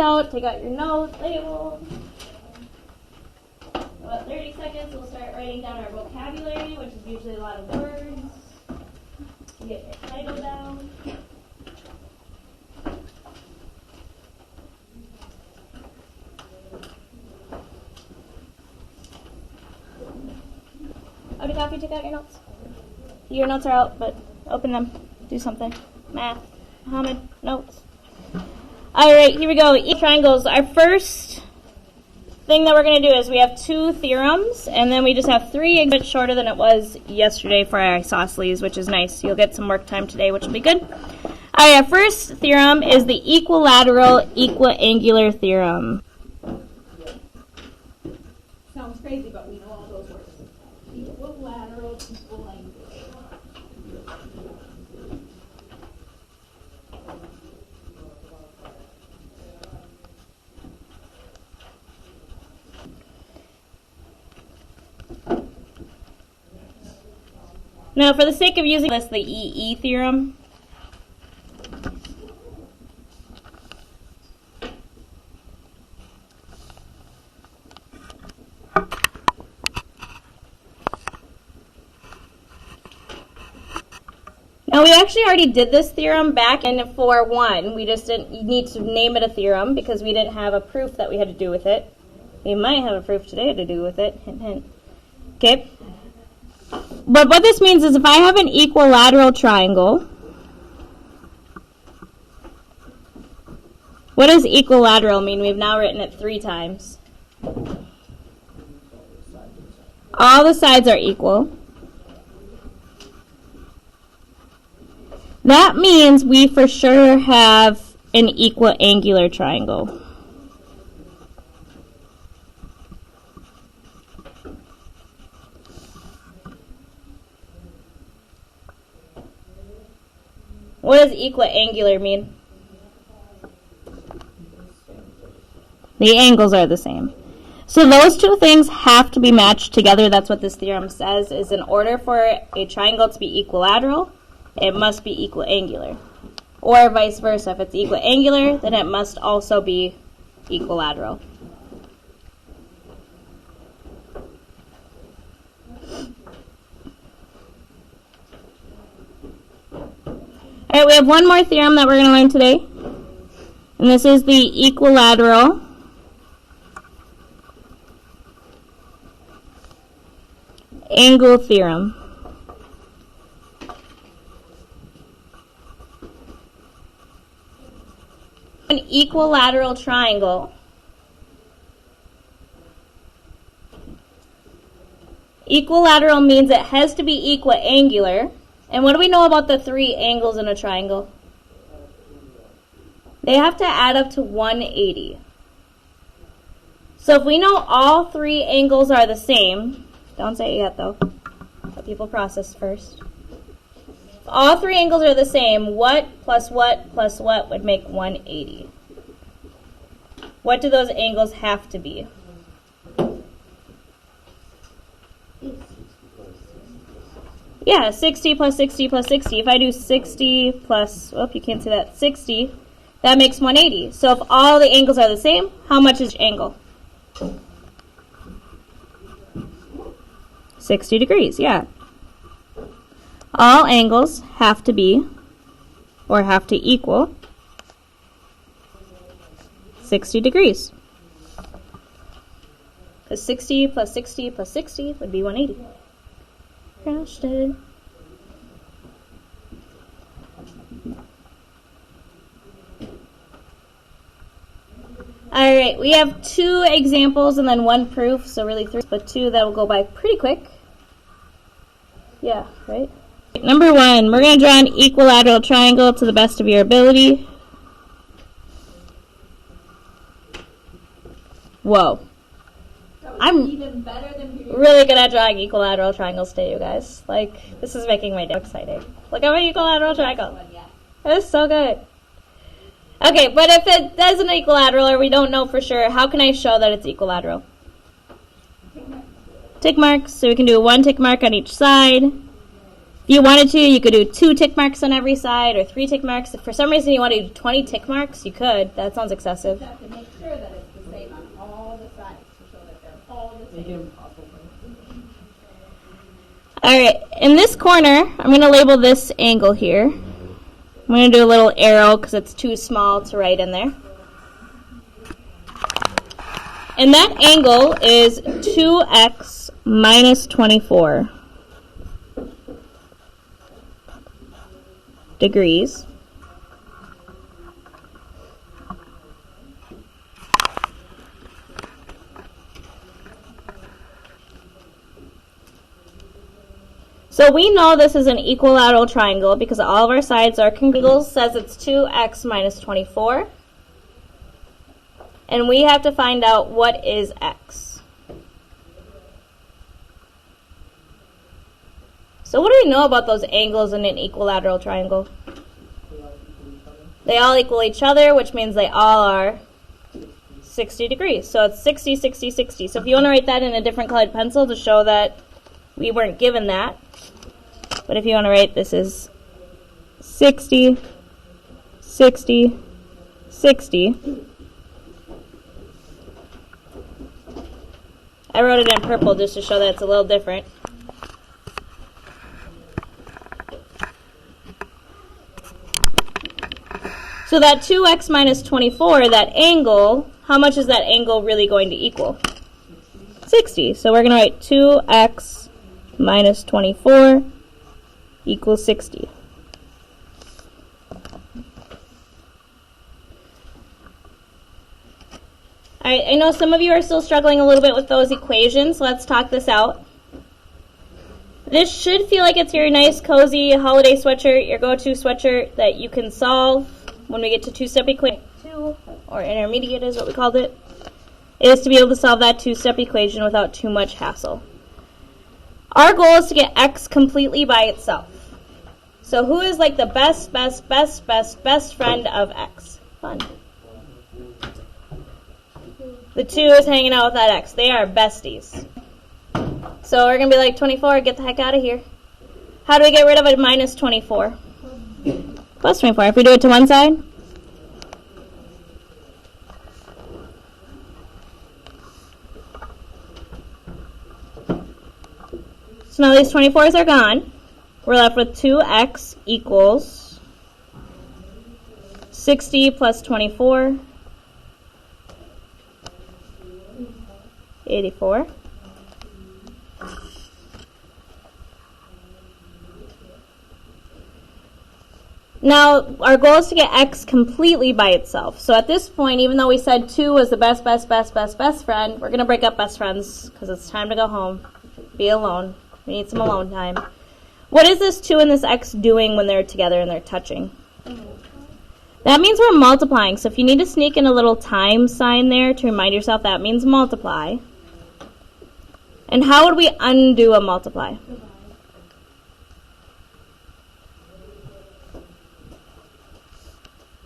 out, take out your note, label. About 30 seconds, we'll start writing down our vocabulary, which is usually a lot of words. Get your title down. Okay, Coffee, take out your notes. Your notes are out, but open them. Do something. Math. Muhammad, notes. All right, here we go. Triangles. Our first thing that we're going to do is we have 2 theorems, and then we just have 3 a bit shorter than it was yesterday for our isosceles, which is nice. You'll get some work time today, which will be good. All right, our first theorem is the equilateral equiangular theorem. Sounds crazy, but we know all those words. Equilateral, equiangular. Now, for the sake of using this, the EE theorem. Now, we actually already did this theorem back in 4.1. We just didn't need to name it a theorem because we didn't have a proof that we had to do with it. We might have a proof today to do with it. Hint, hint. Okay. But what this means is if I have an equilateral triangle, what does equilateral mean? We've now written it 3 times. All the sides are equal. That means we for sure have an equiangular triangle. What does equiangular mean? The angles are the same. So those 2 things have to be matched together. That's what this theorem says, is in order for a triangle to be equilateral, it must be equiangular. Or vice versa. If it's equiangular, then it must also be equilateral. All right, we have one more theorem that we're going to learn today. And this is the equilateral angle theorem. An equilateral triangle. Equilateral means it has to be equiangular. And what do we know about the 3 angles in a triangle? They have to add up to 180. So if we know all 3 angles are the same, don't say it yet though, let people process first. If all 3 angles are the same, what plus what plus what would make 180? What do those angles have to be? Yeah, 60 plus 60 plus 60. If I do 60 plus, well, you can't see that, 60, that makes 180. So if all the angles are the same, how much is each angle? 60 degrees, yeah. All angles have to be, or have to equal, 60 degrees. Because 60 plus 60 plus 60 would be 180. Crashed it. All right, we have 2 examples and then 1 proof, so really 3, but 2 that will go by pretty quick. Yeah, right? Number 1, we're going to draw an equilateral triangle to the best of your ability. Whoa. I'm even better than really good at drawing equilateral triangles today, you guys. Like, this is making my day exciting. Look at my equilateral triangle. That is so good. Okay, but if it is an equilateral or we don't know for sure, how can I show that it's equilateral? Tick marks. So we can do 1 tick mark on each side. If you wanted to, you could do 2 tick marks on every side or 3 tick marks. If for some reason you want to do 20 tick marks, you could. That sounds excessive. You have to make sure that it's the same on all the sides to show that they're all the Make it same. impossible. Alright, in this corner, I'm going to label this angle here. I'm going to do a little arrow because it's too small to write in there. And that angle is 2x minus 24 degrees. So we know this is an equilateral triangle because all of our sides are congruous. Says it's 2x minus 24. And we have to find out what is x. So what do we know about those angles in an equilateral triangle? They all equal each other, which means they all are 60 degrees. So it's 60, 60, 60. So if you want to write that in a different colored pencil to show that we weren't given that. But if you want to write this is 60, 60, 60. I wrote it in purple just to show that it's a little different. So that 2x minus 24, that angle, how much is that angle really going to equal? 60. So we're going to write 2x minus 24 equals 60. Alright, I know some of you are still struggling a little bit with those equations. Let's talk this out. This should feel like it's your nice, cozy holiday sweatshirt, your go-to sweatshirt that you can solve when we get to two-step equation 2, or intermediate is what we called it, is to be able to solve that two-step equation without too much hassle. Our goal is to get x completely by itself. So who is like the best friend of x? Fun. The 2 is hanging out with that x. They are besties. So we're going to be like, 24, get the heck out of here. How do we get rid of a minus 24? Plus 24. If we do it to one side? So now these 24s are gone. We're left with 2x equals 60 plus 24. 84. Now, our goal is to get x completely by itself. So at this point, even though we said 2 was the best friend, we're going to break up best friends because it's time to go home. Be alone. We need some alone time. What is this 2 and this x doing when they're together and they're touching? That means we're multiplying. So if you need to sneak in a little time sign there to remind yourself that means multiply. And how would we undo a multiply?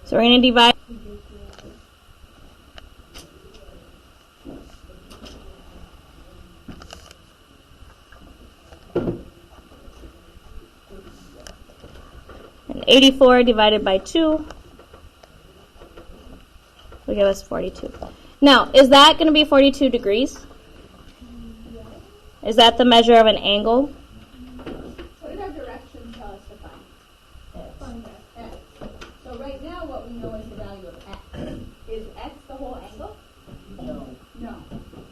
So we're going to divide. And 84 divided by 2 will give us 42. Now, is that going to be 42 degrees? Is that the measure of an angle? What did our directions tell us to find? Find x. So right now what we know is the value of x. Is x the whole angle? No. No.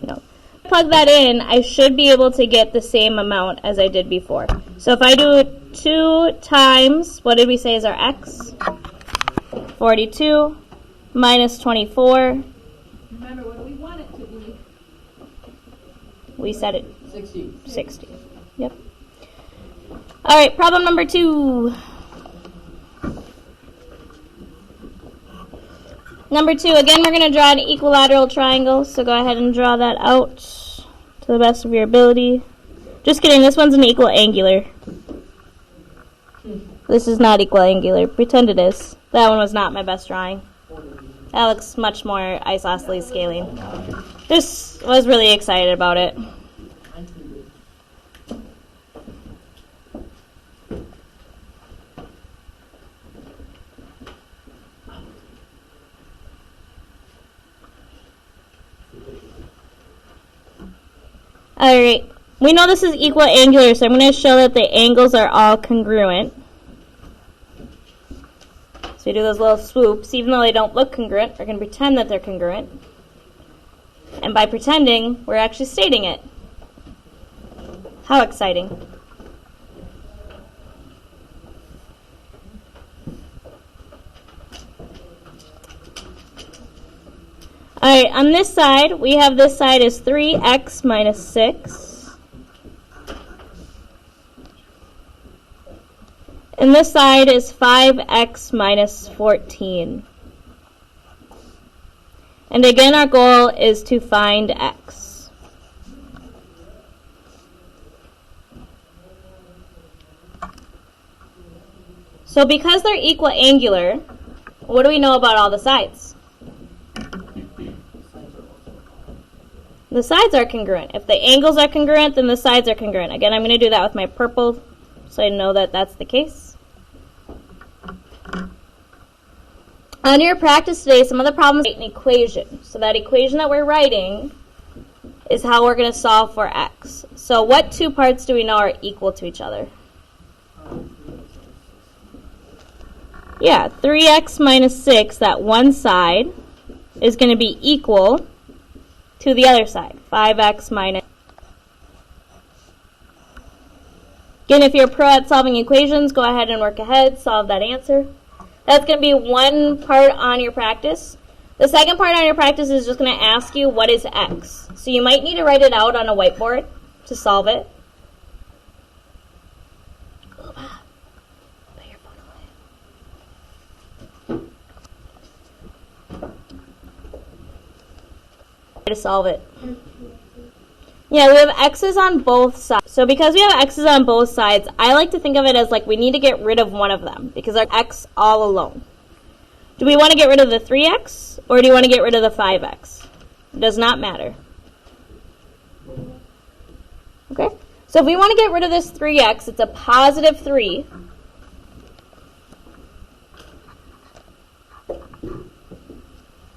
No. Plug that in, I should be able to get the same amount as I did before. So if I do 2 times, what did we say is our x? 42 minus 24. Remember, what do we want it to be? We said it 60. 60. Yep. All right, problem number 2. Number 2, again, we're going to draw an equilateral triangle, so go ahead and draw that out to the best of your ability. Just kidding, this one's an equal angular. This is not equal angular. Pretend it is. That one was not my best drawing. That looks much more isosceles scaling. Just was really excited about it. Alright, we know this is equiangular, so I'm going to show that the angles are all congruent. So we do those little swoops. Even though they don't look congruent, we're going to pretend that they're congruent. And by pretending, we're actually stating it. How exciting. Alright, on this side, we have this side is 3x minus 6. And this side is 5x minus 14. And again, our goal is to find x. So because they're equiangular, what do we know about all the sides? The sides are congruent. If the angles are congruent, then the sides are congruent. Again, I'm going to do that with my purple so I know that that's the case. On your practice today, some of the problems write an equation. So that equation that we're writing is how we're going to solve for x. So what two parts do we know are equal to each other? Yeah, 3x minus 6, that one side is going to be equal to the other side, 5x minus. Again, if you're pro at solving equations, go ahead and work ahead, solve that answer. That's going to be one part on your practice. The second part on your practice is just going to ask you what is x. So you might need to write it out on a whiteboard to solve it. Put your phone away. To solve it. Yeah, we have x's on both sides. So because we have x's on both sides, I like to think of it as like we need to get rid of one of them because our x all alone. Do we want to get rid of the 3x or do you want to get rid of the 5x? It does not matter. Okay? So if we want to get rid of this 3x, it's a positive 3.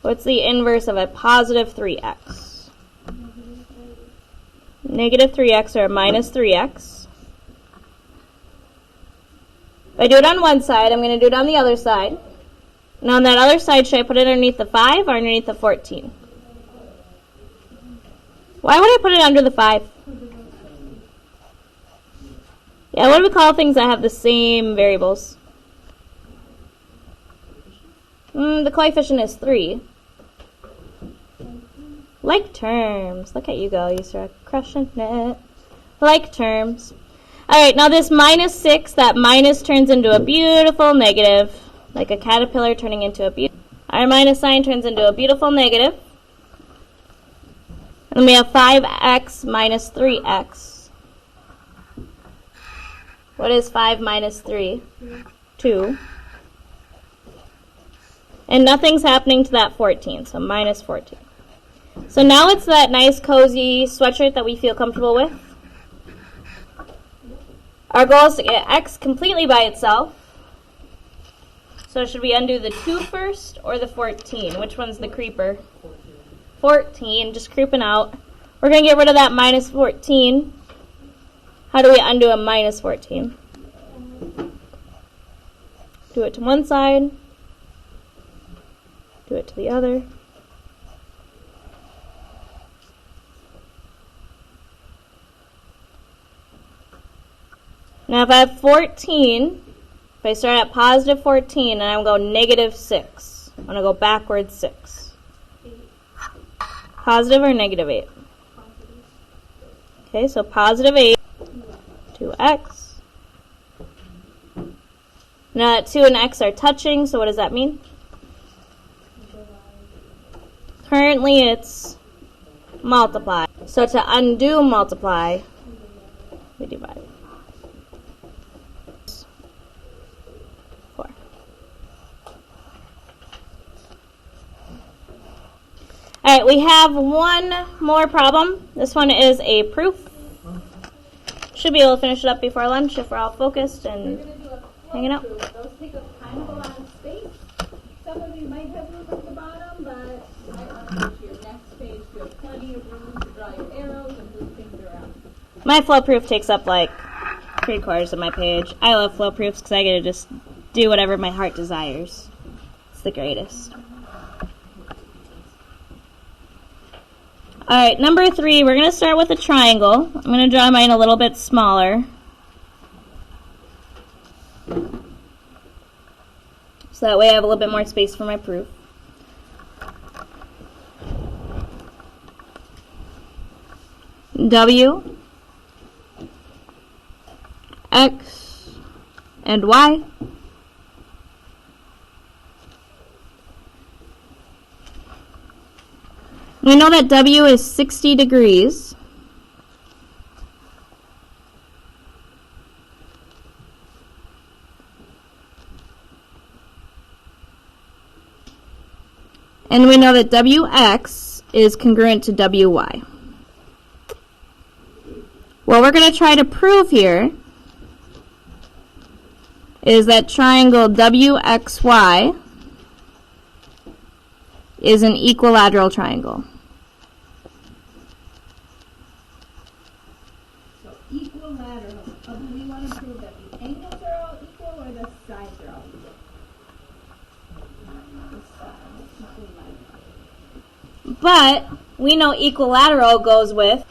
What's the inverse of a positive 3x? Negative 3x or minus 3x. If I do it on one side, I'm going to do it on the other side. And on that other side, should I put it underneath the 5 or underneath the 14? Why would I put it under the 5? Yeah, what do we call things that have the same variables? The coefficient is 3. Like terms. Look at you go. You start crushing it. Like terms. Alright, now this minus 6, that minus turns into a beautiful negative. Like a caterpillar turning into a beautiful. Our minus sign turns into a beautiful negative. And then we have 5x minus 3x. What is 5 minus 3? 2. And nothing's happening to that 14, so minus 14. So now it's that nice cozy sweatshirt that we feel comfortable with. Our goal is to get x completely by itself. So should we undo the 2 first or the 14? Which one's the creeper? 14, just creeping out. We're going to get rid of that minus 14. How do we undo a minus 14? Do it to one side. Do it to the other. Now if I have 14, if I start at positive 14 and I'm going to go negative 6, I'm going to go backwards 6. Positive or negative 8? Okay, so positive 8, 2x. Now that 2 and x are touching, so what does that mean? Currently it's multiply. So to undo multiply, we divide. 4. Alright, we have one more problem. This one is a proof. Should be able to finish it up before lunch if we're all focused and hanging out. Those take up kind of a lot of space. Some of you might have room at the bottom, but I want to go to your next page. You have plenty of room to draw your arrows and move things around. My flow proof takes up like 3/4 of my page. I love flow proofs because I get to just do whatever my heart desires. It's the greatest. Alright, number 3, we're going to start with a triangle. I'm going to draw mine a little bit smaller. So that way I have a little bit more space for my proof. W, X, and Y. We know that W is 60 degrees. And we know that WX is congruent to WY. What we're going to try to prove here is that triangle WXY is an equilateral triangle. So equilateral. Do we want to prove that the angles are all equal or the sides are all equal? But we know equilateral goes with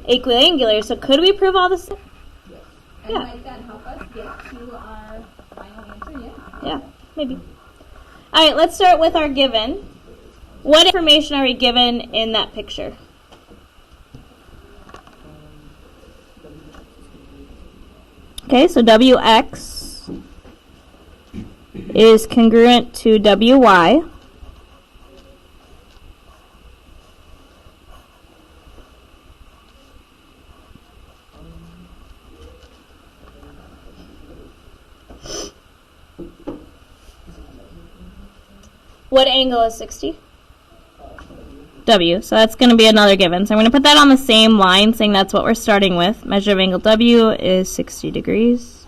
equiangular, so could we prove all this? Yes. And might that help us get to our final answer? Yeah, maybe. Alright, let's start with our given. What information are we given in that picture? Okay, so WX is congruent to WY. What angle is 60? W. So that's going to be another given. So I'm going to put that on the same line, saying that's what we're starting with. Measure of angle W is 60 degrees.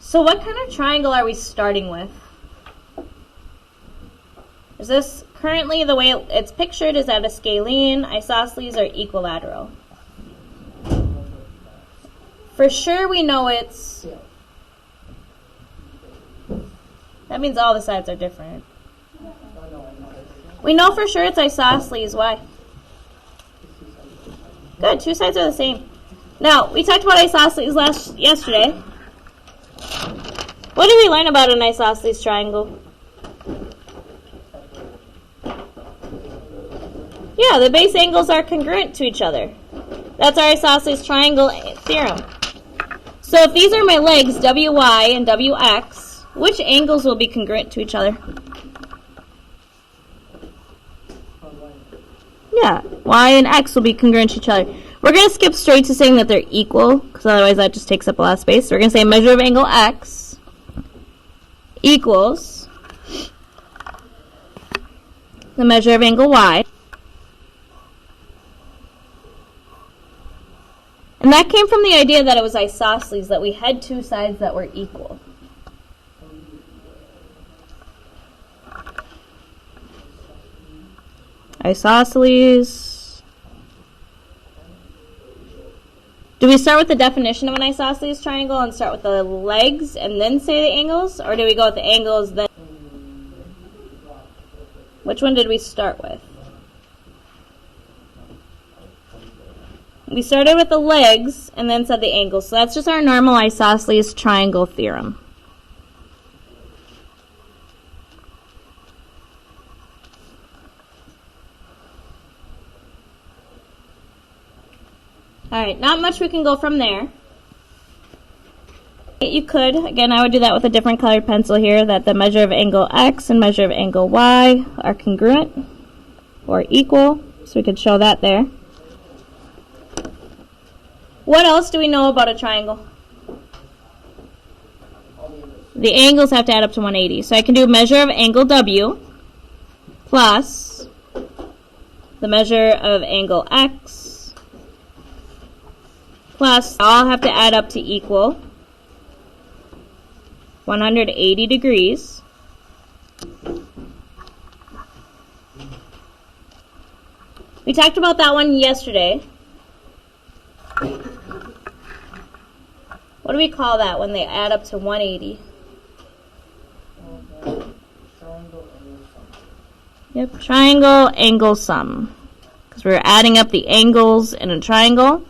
So what kind of triangle are we starting with? Is this currently the way it's pictured? Is that a scalene, isosceles, or equilateral? For sure we know it's... That means all the sides are different. We know for sure it's isosceles. Why? Good, 2 sides are the same. Now, we talked about isosceles yesterday. What did we learn about an isosceles triangle? Yeah, the base angles are congruent to each other. That's our isosceles triangle theorem. So if these are my legs, WY and WX, which angles will be congruent to each other? Yeah, Y and X will be congruent to each other. We're going to skip straight to saying that they're equal, because otherwise that just takes up a lot of space. So we're going to say measure of angle X equals the measure of angle Y. And that came from the idea that it was isosceles, that we had 2 sides that were equal. Isosceles. Do we start with the definition of an isosceles triangle and start with the legs and then say the angles? Or do we go with the angles then? Which one did we start with? We started with the legs and then said the angles. So that's just our normal isosceles triangle theorem. Alright, not much we can go from there. You could, again, I would do that with a different colored pencil here, that the measure of angle X and measure of angle Y are congruent or equal. So we could show that there. What else do we know about a triangle? The angles have to add up to 180. So I can do measure of angle W plus the measure of angle X plus all have to add up to equal 180 degrees. We talked about that one yesterday. What do we call that when they add up to 180? Yep, triangle angle sum. Because we're adding up the angles in a triangle,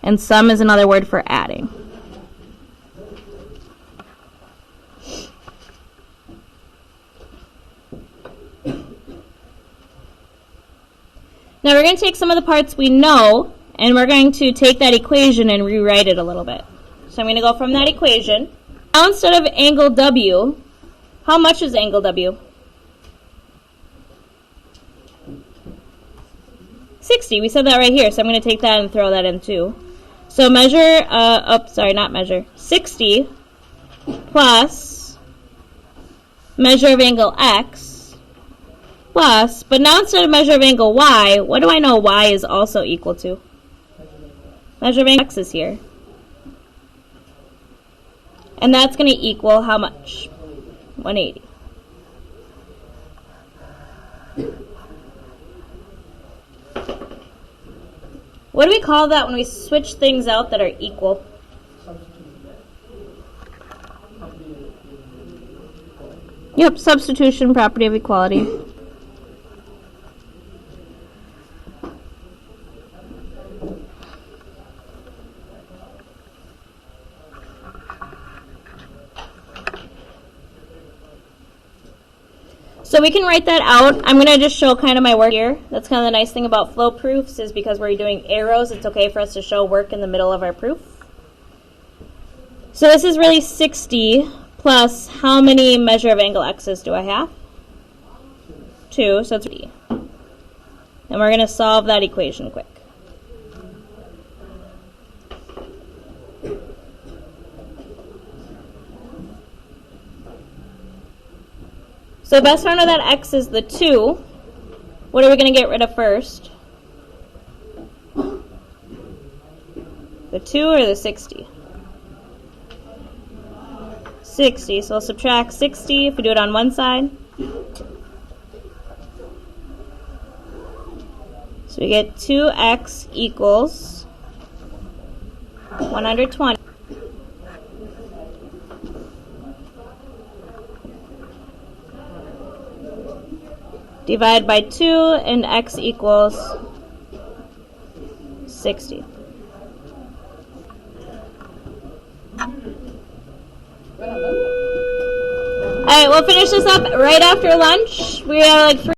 and sum is another word for adding. Now we're going to take some of the parts we know, and we're going to take that equation and rewrite it a little bit. So I'm going to go from that equation. Now instead of angle W, how much is angle W? 60. We said that right here, so I'm going to take that and throw that in too. So measure, 60 plus measure of angle X plus, but now instead of measure of angle Y, what do I know Y is also equal to? Measure of angle X is here. And that's going to equal how much? 180. What do we call that when we switch things out that are equal? Yep, substitution, property of equality. So we can write that out. I'm going to just show kind of my work here. That's kind of the nice thing about flow proofs is because we're doing arrows, it's okay for us to show work in the middle of our proof. So this is really 60 plus how many measure of angle x's do I have? 2, so it's 3. And we're going to solve that equation quick. So best friend of that x is the 2. What are we going to get rid of first? The 2 or the 60? 60. So we'll subtract 60 if we do it on one side. So we get 2x equals 120. Divide by 2 and x equals 60. Alright, we'll finish this up right after lunch. We are like